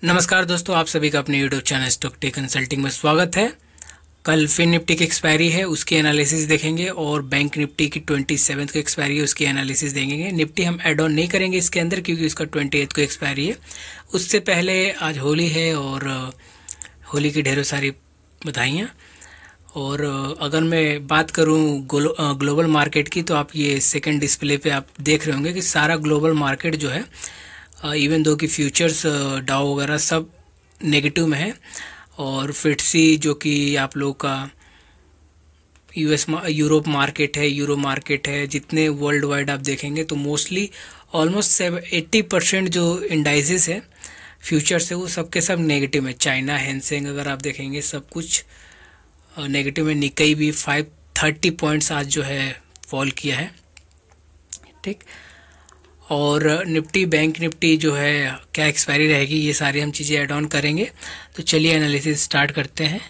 नमस्कार दोस्तों, आप सभी का अपने YouTube channel Stock Tech Consulting में स्वागत है। कल फिन निफ्टी की एक्सपायरी है, उसकी एनालिसिस देखेंगे और बैंक निफ्टी की 27 को एक्सपायरी है, उसकी एनालिसिस देखेंगे। निफ्टी हम ऐड ऑन नहीं करेंगे इसके अंदर क्योंकि उसका 28 को एक्सपायरी है। उससे पहले आज होली है और होली की ढेरों सारी बधाइयाँ। और अगर मैं बात करूं ग्लोबल मार्केट की, तो आप ये सेकंड डिस्प्ले पे आप देख रहे होंगे कि सारा ग्लोबल मार्केट जो है, इवन दो कि फ्यूचर्स डाउ वगैरह सब नेगेटिव में है। और फिट्सी जो कि आप लोगों का यूरोप मार्केट है, यूरो मार्केट है, जितने वर्ल्ड वाइड आप देखेंगे तो मोस्टली ऑलमोस्ट 80% जो इंडाइसेस है फ्यूचर्स है वो सब के सब नेगेटिव में। चाइना हैंसेंग अगर आप देखेंगे सब कुछ नेगेटिव में। निकाई भी 530 पॉइंट्स आज जो है फॉल किया है, ठीक। और निफ्टी बैंक निफ्टी जो है क्या एक्सपायरी रहेगी, ये सारी हम चीज़ें ऐड ऑन करेंगे। तो चलिए एनालिसिस स्टार्ट करते हैं।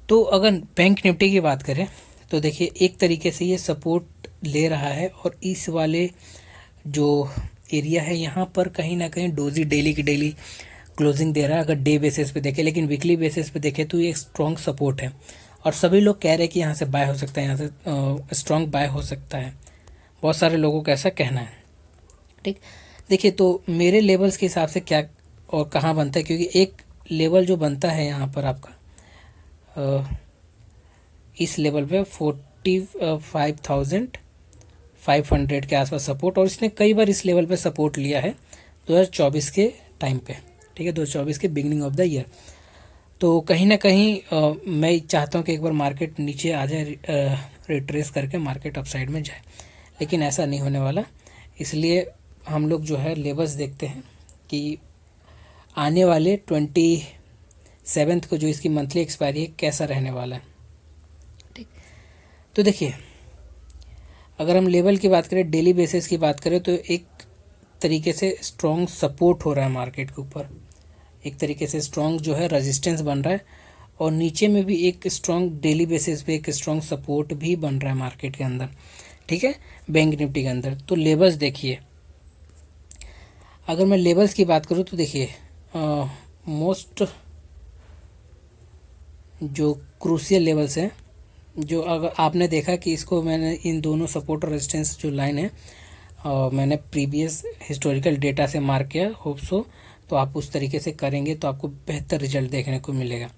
तो अगर बैंक निफ्टी की बात करें तो देखिए एक तरीके से ये सपोर्ट ले रहा है और इस वाले जो एरिया है यहाँ पर कहीं ना कहीं डोजी डेली की डेली क्लोजिंग दे रहा है अगर डे बेसिस पे देखें। लेकिन वीकली बेसिस पे देखें तो ये एक स्ट्रॉन्ग सपोर्ट है और सभी लोग कह रहे हैं कि यहाँ से बाय हो सकता है, यहाँ से स्ट्रॉन्ग बाय हो सकता है। बहुत सारे लोगों का ऐसा कहना है, ठीक। देखिए तो मेरे लेवल्स के हिसाब से क्या और कहाँ बनता है, क्योंकि एक लेवल जो बनता है यहाँ पर आपका इस लेवल पे 45,500 के आसपास सपोर्ट, और इसने कई बार इस लेवल पे सपोर्ट लिया है 2024 के टाइम पे, ठीक है, 2024 के बिगनिंग ऑफ द ईयर। तो कहीं ना कहीं मैं चाहता हूँ कि एक बार मार्केट नीचे आ जाए, रिट्रेस करके मार्केट अपसाइड में जाए, लेकिन ऐसा नहीं होने वाला। इसलिए हम लोग जो है लेवल्स देखते हैं कि आने वाले 27 को जो इसकी मंथली एक्सपायरी है कैसा रहने वाला है, ठीक। तो देखिए अगर हम लेवल की बात करें, डेली बेसिस की बात करें, तो एक तरीके से स्ट्रॉन्ग सपोर्ट हो रहा है मार्केट के ऊपर, एक तरीके से स्ट्रॉन्ग जो है रेजिस्टेंस बन रहा है, और नीचे में भी एक स्ट्रॉन्ग डेली बेसिस पे एक स्ट्रॉन्ग सपोर्ट भी बन रहा है मार्केट के अंदर, ठीक है, बैंक निफ्टी के अंदर। तो लेवल्स देखिए, अगर मैं लेवल्स की बात करूं तो देखिए मोस्ट जो क्रूशियल लेवल्स हैं, जो अगर आपने देखा कि इसको मैंने इन दोनों सपोर्ट और रेजिस्टेंस जो लाइन है मैंने प्रीवियस हिस्टोरिकल डेटा से मार्क किया, होप सो तो आप उस तरीके से करेंगे तो आपको बेहतर रिजल्ट देखने को मिलेगा।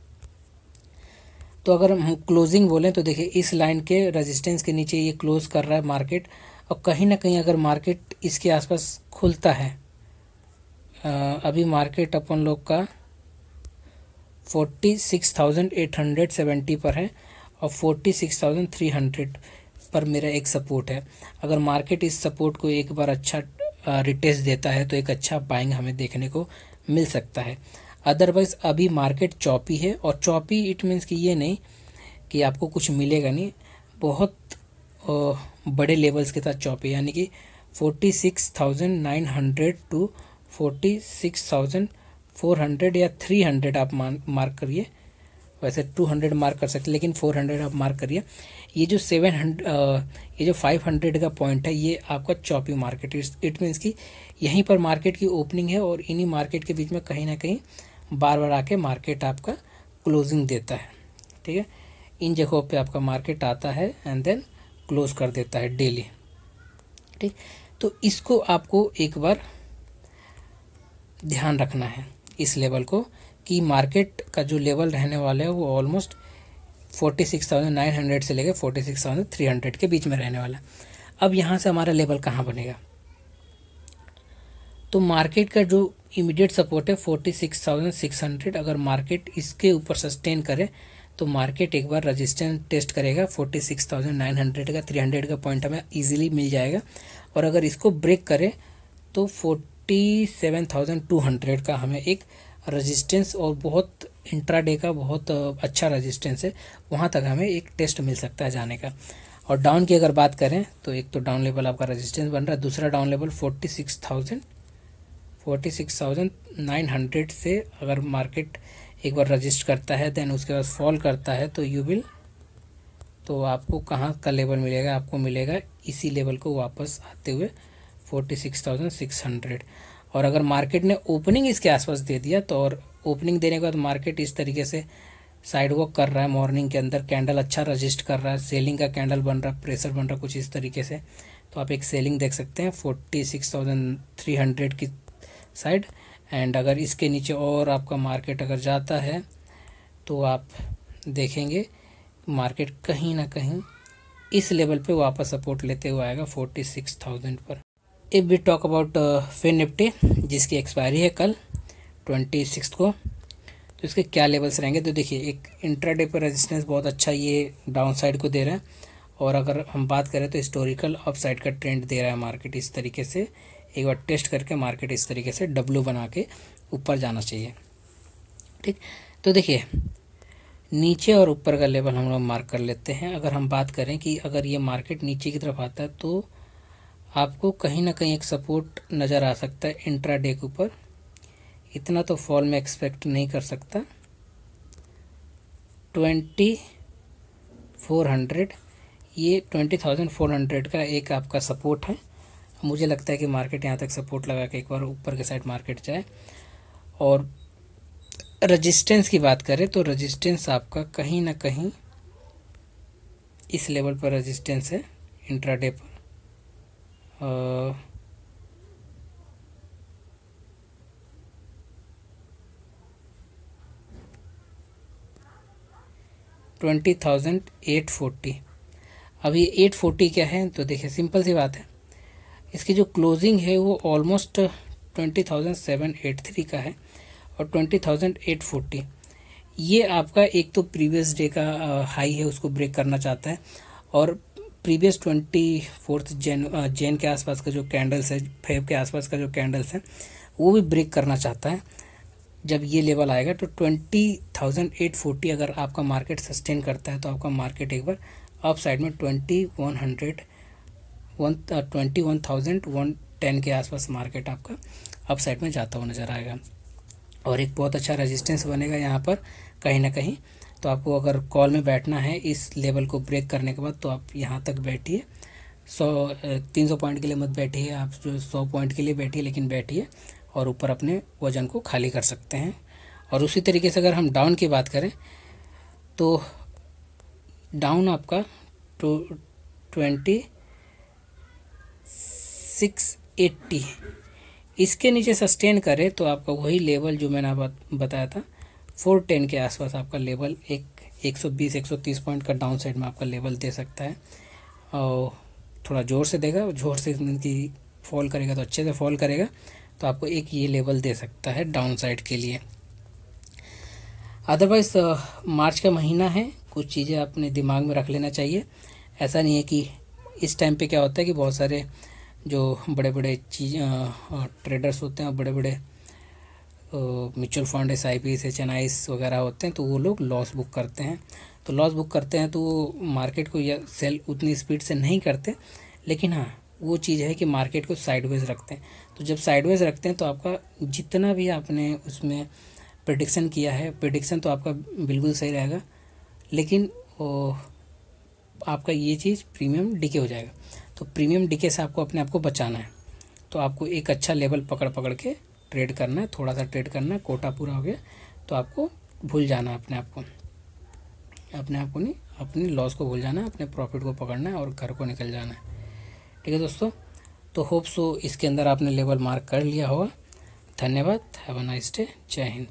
तो अगर हम क्लोजिंग बोलें तो देखिए इस लाइन के रेजिस्टेंस के नीचे ये क्लोज कर रहा है मार्केट, और कहीं ना कहीं अगर मार्केट इसके आसपास खुलता है, अभी मार्केट अपन लोग का 46,870 पर है और 46,300 पर मेरा एक सपोर्ट है। अगर मार्केट इस सपोर्ट को एक बार अच्छा रिटेस्ट देता है तो एक अच्छा बाइंग हमें देखने को मिल सकता है। अदरवाइज अभी मार्केट चॉपी है, और चॉपी इट मीन्स कि ये नहीं कि आपको कुछ मिलेगा नहीं, बहुत बड़े लेवल्स के साथ चॉपी, यानी कि 46,900 टू 46,400 या 300 आप मार्क करिए। वैसे 200 मार्क कर सकते, लेकिन 400 आप मार्क करिए। ये जो 500 का पॉइंट है ये आपका चॉपी मार्केट, इट मीन्स कि यहीं पर मार्केट की ओपनिंग है और इन्हीं मार्केट के बीच में कहीं ना कहीं बार बार आके मार्केट आपका क्लोजिंग देता है, ठीक है। इन जगहों पे आपका मार्केट आता है एंड देन क्लोज कर देता है डेली, ठीक। तो इसको आपको एक बार ध्यान रखना है इस लेवल को, कि मार्केट का जो लेवल रहने वाला है वो ऑलमोस्ट 46,900 से लेकर 46,300 के बीच में रहने वाला है। अब यहाँ से हमारा लेवल कहाँ बनेगा, तो मार्केट का जो इमीडिएट सपोर्ट है 46,600, अगर मार्केट इसके ऊपर सस्टेन करे तो मार्केट एक बार रेजिस्टेंस टेस्ट करेगा 46,900 का, 300 का पॉइंट हमें इजीली मिल जाएगा। और अगर इसको ब्रेक करे तो 47,200 का हमें एक रेजिस्टेंस, और बहुत इंट्राडे का बहुत अच्छा रेजिस्टेंस है, वहाँ तक हमें एक टेस्ट मिल सकता है जाने का। और डाउन की अगर बात करें तो एक तो डाउन लेवल आपका रेजिस्टेंस बन रहा है, दूसरा डाउन लेवल 46,900 से अगर मार्केट एक बार रजिस्ट करता है देन उसके बाद फॉल करता है तो आपको कहाँ का लेवल मिलेगा, आपको मिलेगा इसी लेवल को वापस आते हुए 46,600। और अगर मार्केट ने ओपनिंग इसके आसपास दे दिया तो, और ओपनिंग देने के बाद मार्केट इस तरीके से साइड वॉक कर रहा है, मॉर्निंग के अंदर कैंडल अच्छा रजिस्ट कर रहा है, सेलिंग का कैंडल बन रहा है, प्रेशर बन रहा है कुछ इस तरीके से, तो आप एक सेलिंग देख सकते हैं 46,300 की साइड। एंड अगर इसके नीचे और आपका मार्केट अगर जाता है तो आप देखेंगे मार्केट कहीं ना कहीं इस लेवल पे वापस सपोर्ट लेते हुए आएगा 46,000 पर। If we talk about FinNifty जिसकी एक्सपायरी है कल 26 को, तो इसके क्या लेवल्स रहेंगे, तो देखिए एक इंट्राडे पर रेजिस्टेंस बहुत अच्छा ये डाउन साइड को दे रहा है, और अगर हम बात करें तो हिस्टोरिकल अप साइड का ट्रेंड दे रहा है मार्केट इस तरीके से। एक बार टेस्ट करके मार्केट इस तरीके से डब्लू बना के ऊपर जाना चाहिए, ठीक। तो देखिए नीचे और ऊपर का लेवल हम लोग मार्क कर लेते हैं। अगर हम बात करें कि अगर ये मार्केट नीचे की तरफ आता है तो आपको कहीं ना कहीं एक सपोर्ट नज़र आ सकता है इंट्राडे के ऊपर, इतना तो फॉल में एक्सपेक्ट नहीं कर सकता। 2400 ये 20,400 का एक आपका सपोर्ट है। मुझे लगता है कि मार्केट यहाँ तक सपोर्ट लगा के एक बार ऊपर के साइड मार्केट जाए। और रेजिस्टेंस की बात करें तो रेजिस्टेंस आपका कहीं ना कहीं इस लेवल पर रेजिस्टेंस है इंट्राडे पर, 20,840। अब ये 840 क्या है, तो देखिए सिंपल सी बात है, इसकी जो क्लोजिंग है वो ऑलमोस्ट 20,783 का है, और 20,840 ये आपका एक तो प्रीवियस डे का हाई है उसको ब्रेक करना चाहता है, और प्रीवियस 24 जैन के आसपास का जो कैंडल्स है, फेब के आसपास का जो कैंडल्स है वो भी ब्रेक करना चाहता है। जब ये लेवल आएगा तो 20,840 अगर आपका मार्केट सस्टेन करता है तो आपका मार्केट एक बार अप साइड में 21,110 के आसपास मार्केट आपका अप साइड में जाता हुआ नज़र आएगा, और एक बहुत अच्छा रेजिस्टेंस बनेगा यहाँ पर कहीं ना कहीं। तो आपको अगर कॉल में बैठना है इस लेवल को ब्रेक करने के बाद तो आप यहाँ तक बैठिए, 300 पॉइंट के लिए मत बैठिए, आप जो 100 पॉइंट के लिए बैठिए, लेकिन बैठिए और ऊपर अपने वजन को खाली कर सकते हैं। और उसी तरीके से अगर हम डाउन की बात करें तो डाउन आपका 2680 इसके नीचे सस्टेन करे तो आपका वही लेवल जो मैंने बताया था 410 के आसपास आपका लेवल एक 120-130 पॉइंट का डाउन साइड में आपका लेवल दे सकता है, और थोड़ा ज़ोर से देगा, ज़ोर से की फॉल करेगा तो अच्छे से फॉल करेगा, तो आपको एक ये लेवल दे सकता है डाउन साइड के लिए। अदरवाइज मार्च का महीना है, कुछ चीज़ें अपने दिमाग में रख लेना चाहिए। ऐसा नहीं है कि इस टाइम पे क्या होता है कि बहुत सारे जो बड़े बड़े ट्रेडर्स होते हैं और बड़े बड़े म्यूचुअल फंड SIPs HNIs वगैरह होते हैं, तो वो लोग लॉस बुक करते हैं। तो लॉस बुक करते हैं तो वो मार्केट को या सेल उतनी स्पीड से नहीं करते, लेकिन हाँ वो चीज़ है कि मार्केट को साइडवेज रखते हैं। तो जब साइडवेज रखते हैं तो आपका जितना भी आपने उसमें प्रेडिक्शन किया है, प्रेडिक्शन तो आपका बिल्कुल सही रहेगा, लेकिन आपका ये चीज़ प्रीमियम डिके हो जाएगा। तो प्रीमियम डिके से आपको अपने आप को बचाना है, तो आपको एक अच्छा लेवल पकड़ के ट्रेड करना है, थोड़ा सा ट्रेड करना है, कोटा पूरा हो गया तो आपको भूल जाना है अपने आप को नहीं, अपनी लॉस को भूल जाना है, अपने प्रॉफिट को पकड़ना है और घर को निकल जाना है। ठीक है दोस्तों, तो होप सो इसके अंदर आपने लेवल मार्क कर लिया होगा। धन्यवाद, हैव अ नाइस डे, जय हिंद।